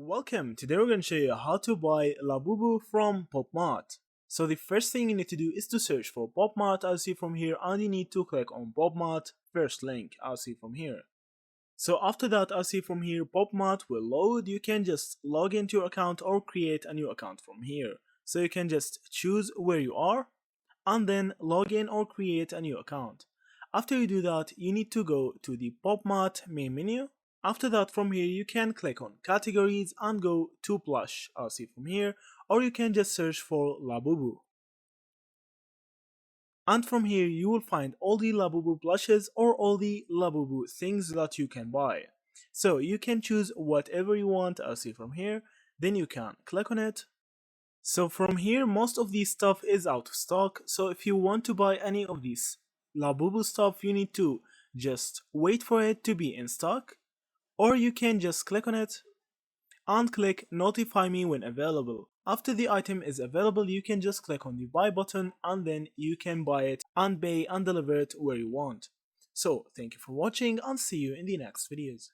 Welcome, today we're going to show you how to buy Labubu from Popmart. So the first thing you need to do is to search for Popmart, I'll see from here, and you need to click on Popmart, first link, I'll see from here. So after that, I'll see from here, Popmart will load. You can just log into your account or create a new account from here. So you can just choose where you are and then log in or create a new account. After you do that, you need to go to the Popmart main menu. After that, from here you can click on categories and go to plush, I'll see from here, or you can just search for Labubu. And from here you will find all the Labubu plushes or all the Labubu things that you can buy. So you can choose whatever you want, I'll see from here, then you can click on it. So from here most of this stuff is out of stock, so if you want to buy any of these Labubu stuff you need to just wait for it to be in stock, or you can just click on it and click notify me when available. After the item is available you can just click on the buy button and then you can buy it and pay and deliver it where you want. So thank you for watching and see you in the next videos.